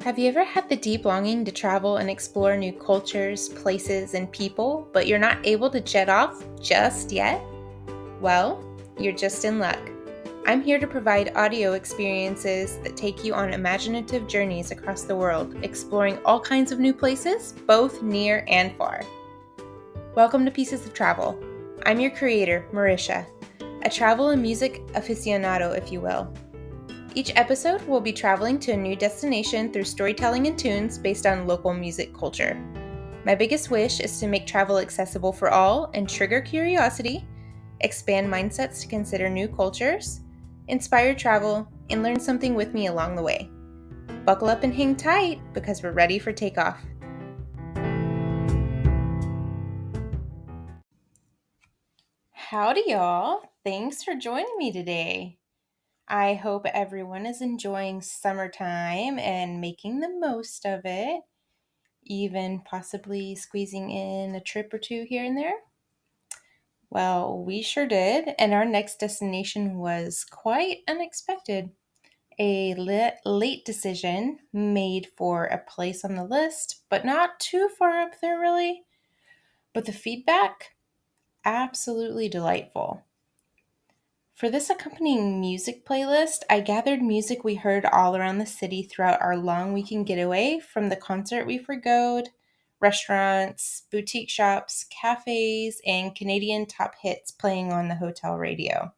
Have you ever had the deep longing to travel and explore new cultures, places, and people, but you're not able to jet off just yet? Well, you're just in luck. I'm here to provide audio experiences that take you on imaginative journeys across the world, exploring all kinds of new places, both near and far. Welcome to Pieces of Travel. I'm your creator, Marisha, a travel and music aficionado, if you will. Each episode, we'll be traveling to a new destination through storytelling and tunes based on local music culture. My biggest wish is to make travel accessible for all and trigger curiosity, expand mindsets to consider new cultures, inspire travel, and learn something with me along the way. Buckle up and hang tight because we're ready for takeoff. Howdy, y'all. Thanks for joining me today. I hope everyone is enjoying summertime and making the most of it, even possibly squeezing in a trip or two here and there. Well, we sure did, and our next destination was quite unexpected. A late decision made for a place on the list, but not too far up there really. But the feedback, absolutely delightful. For this accompanying music playlist, I gathered music we heard all around the city throughout our long weekend getaway, from the concert we forgoed, restaurants, boutique shops, cafes, and Canadian top hits playing on the hotel radio.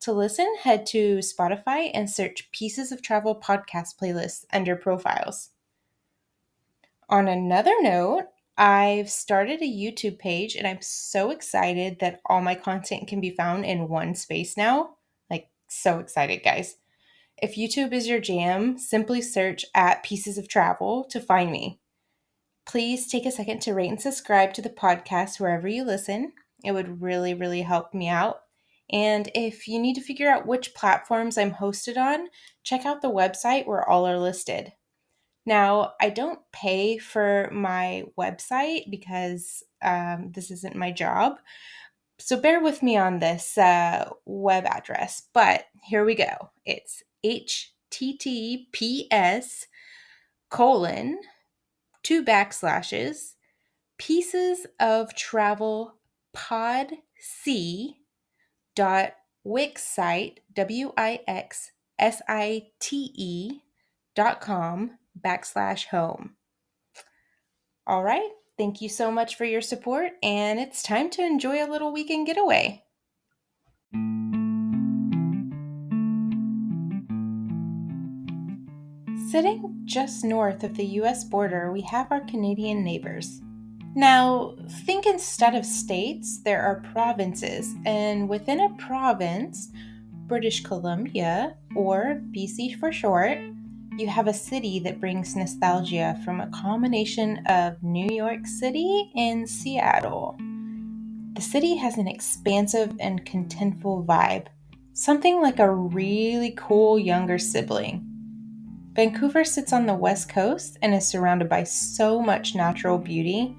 To listen, head to Spotify and search Pieces of Travel podcast playlists under profiles. On another note, I've started a YouTube page and I'm so excited that all my content can be found in one space now. Like, so excited, guys. If YouTube is your jam, simply search at Pieces of Travel to find me. Please take a second to rate and subscribe to the podcast wherever you listen. It would really, really help me out. And if you need to figure out which platforms I'm hosted on, check out the website where all are listed. Now, I don't pay for my website because this isn't my job. So bear with me on this web address. But here we go. It's https:// pieces of travel podc.wixsite, wixsite.com/home. All right, thank you so much for your support, and it's time to enjoy a little weekend getaway. Sitting just north of the US border, we have our Canadian neighbors. Now, think instead of states, there are provinces, and within a province, British Columbia, or BC for short, you have a city that brings nostalgia from a combination of New York City and Seattle. The city has an expansive and contentful vibe, something like a really cool younger sibling. Vancouver sits on the west coast and is surrounded by so much natural beauty.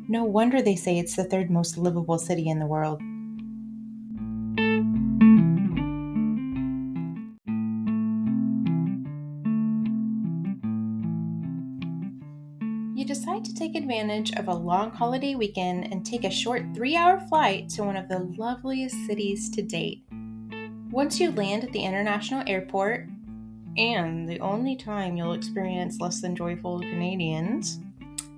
No wonder they say it's the third most livable city in the world. You decide to take advantage of a long holiday weekend and take a short 3-hour flight to one of the loveliest cities to date. Once you land at the international airport, and the only time you'll experience less than joyful Canadians,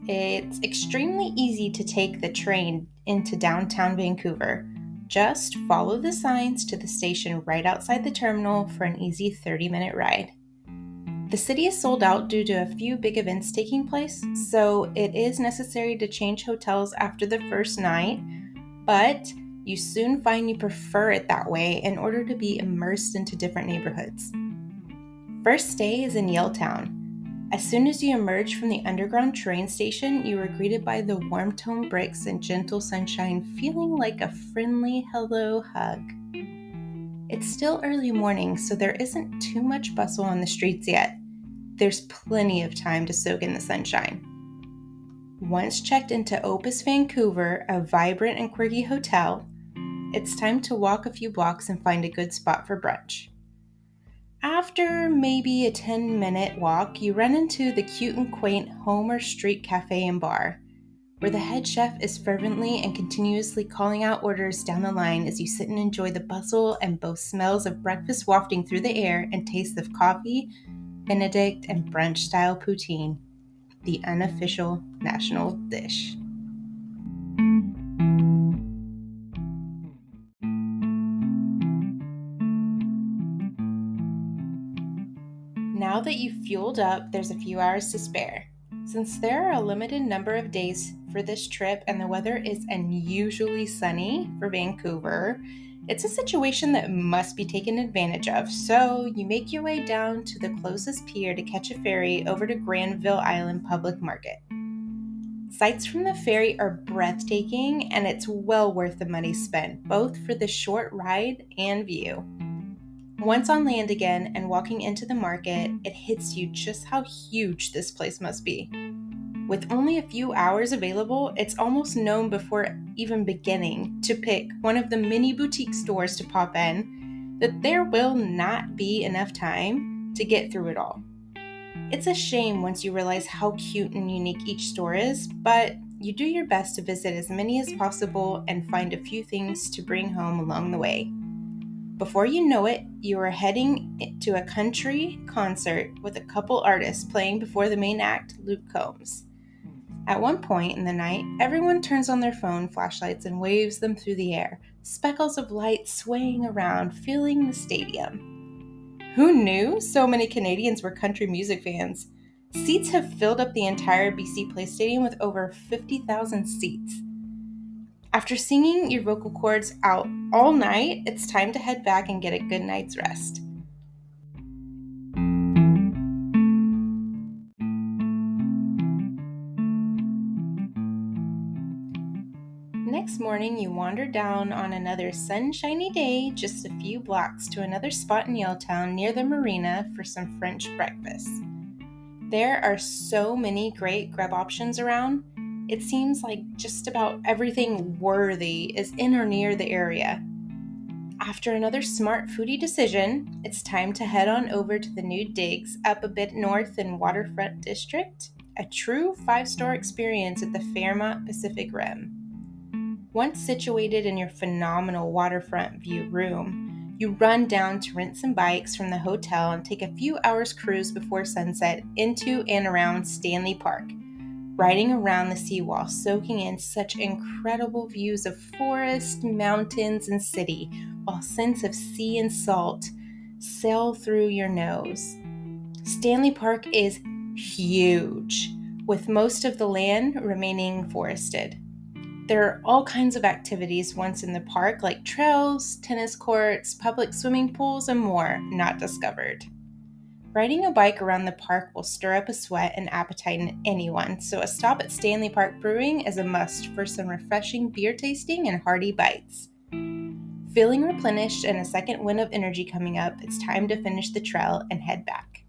it's extremely easy to take the train into downtown Vancouver. Just follow the signs to the station right outside the terminal for an easy 30-minute ride. The city is sold out due to a few big events taking place, so it is necessary to change hotels after the first night, but you soon find you prefer it that way in order to be immersed into different neighborhoods. First stay is in Yaletown. As soon as you emerge from the underground train station, you are greeted by the warm-toned bricks and gentle sunshine, feeling like a friendly hello hug. It's still early morning, so there isn't too much bustle on the streets yet. There's plenty of time to soak in the sunshine. Once checked into Opus Vancouver, a vibrant and quirky hotel, it's time to walk a few blocks and find a good spot for brunch. After maybe a 10-minute walk, you run into the cute and quaint Homer Street Cafe and Bar, where the head chef is fervently and continuously calling out orders down the line as you sit and enjoy the bustle and both smells of breakfast wafting through the air and tastes of coffee, Benedict, and brunch-style poutine, the unofficial national dish. Now that you've fueled up, there's a few hours to spare. Since there are a limited number of days for this trip and the weather is unusually sunny for Vancouver, it's a situation that must be taken advantage of. So you make your way down to the closest pier to catch a ferry over to Granville Island Public Market. Sights from the ferry are breathtaking, and it's well worth the money spent, both for the short ride and view. Once on land again and walking into the market, it hits you just how huge this place must be. With only a few hours available, it's almost known before even beginning to pick one of the mini boutique stores to pop in that there will not be enough time to get through it all. It's a shame once you realize how cute and unique each store is, but you do your best to visit as many as possible and find a few things to bring home along the way. Before you know it, you are heading to a country concert with a couple artists playing before the main act, Luke Combs. At one point in the night, everyone turns on their phone flashlights and waves them through the air, speckles of light swaying around, filling the stadium. Who knew so many Canadians were country music fans? Seats have filled up the entire BC Place Stadium with over 50,000 seats. After singing your vocal cords out all night, it's time to head back and get a good night's rest. Next morning, you wander down on another sunshiny day just a few blocks to another spot in Yaletown near the marina for some French breakfast. There are so many great grub options around. It seems like just about everything worthy is in or near the area. After another smart foodie decision, it's time to head on over to the new digs up a bit north in Waterfront District, a true 5-star experience at the Fairmont Pacific Rim. Once situated in your phenomenal waterfront view room, you run down to rent some bikes from the hotel and take a few hours cruise before sunset into and around Stanley Park, riding around the seawall, soaking in such incredible views of forest, mountains, and city, while scents of sea and salt sail through your nose. Stanley Park is huge, with most of the land remaining forested. There are all kinds of activities once in the park, like trails, tennis courts, public swimming pools, and more not discovered. Riding a bike around the park will stir up a sweat and appetite in anyone, so a stop at Stanley Park Brewing is a must for some refreshing beer tasting and hearty bites. Feeling replenished and a second wind of energy coming up, it's time to finish the trail and head back.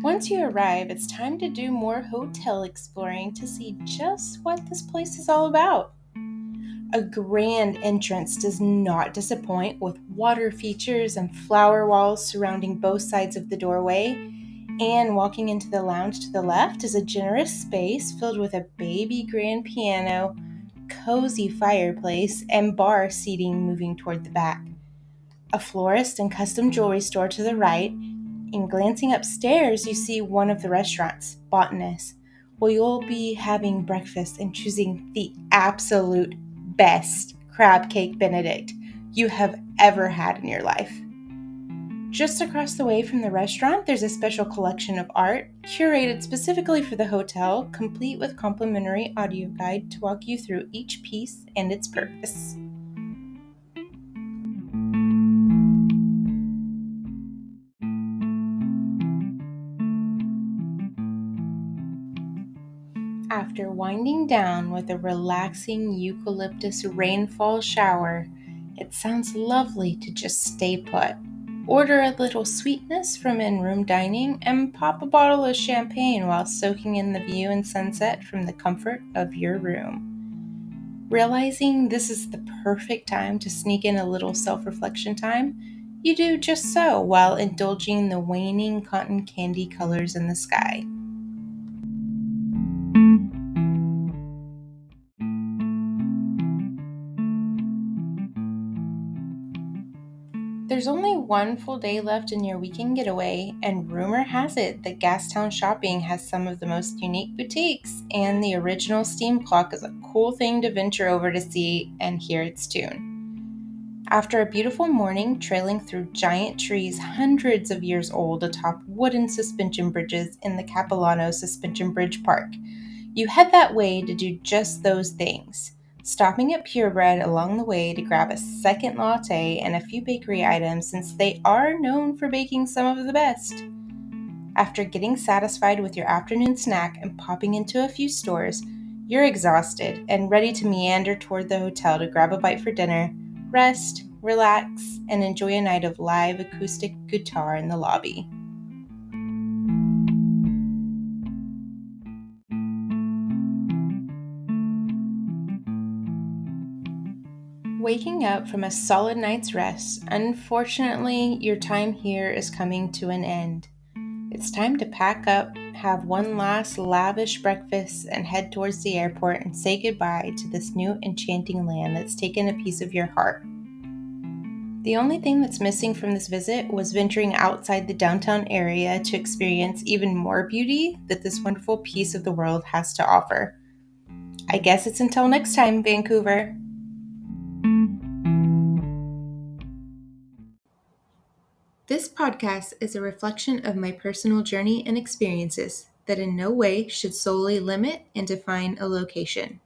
Once you arrive, it's time to do more hotel exploring to see just what this place is all about. A grand entrance does not disappoint, with water features and flower walls surrounding both sides of the doorway. And walking into the lounge to the left is a generous space filled with a baby grand piano, cozy fireplace, and bar seating moving toward the back. A florist and custom jewelry store to the right. And glancing upstairs, you see one of the restaurants, Botanist, where you'll be having breakfast and choosing the absolute best crab cake Benedict you have ever had in your life. Just across the way from the restaurant, there's a special collection of art, curated specifically for the hotel, complete with complimentary audio guide to walk you through each piece and its purpose. After winding down with a relaxing eucalyptus rainfall shower, it sounds lovely to just stay put. Order a little sweetness from in-room dining and pop a bottle of champagne while soaking in the view and sunset from the comfort of your room. Realizing this is the perfect time to sneak in a little self-reflection time, you do just so while indulging the waning cotton candy colors in the sky. There's only one full day left in your weekend getaway, and rumor has it that Gastown Shopping has some of the most unique boutiques, and the original steam clock is a cool thing to venture over to see and hear its tune. After a beautiful morning trailing through giant trees hundreds of years old atop wooden suspension bridges in the Capilano Suspension Bridge Park, you head that way to do just those things, stopping at Purebred along the way to grab a second latte and a few bakery items since they are known for baking some of the best. After getting satisfied with your afternoon snack and popping into a few stores, you're exhausted and ready to meander toward the hotel to grab a bite for dinner, rest, relax, and enjoy a night of live acoustic guitar in the lobby. Waking up from a solid night's rest, unfortunately, your time here is coming to an end. It's time to pack up, have one last lavish breakfast, and head towards the airport and say goodbye to this new enchanting land that's taken a piece of your heart. The only thing that's missing from this visit was venturing outside the downtown area to experience even more beauty that this wonderful piece of the world has to offer. I guess it's until next time, Vancouver. This podcast is a reflection of my personal journey and experiences that in no way should solely limit and define a location.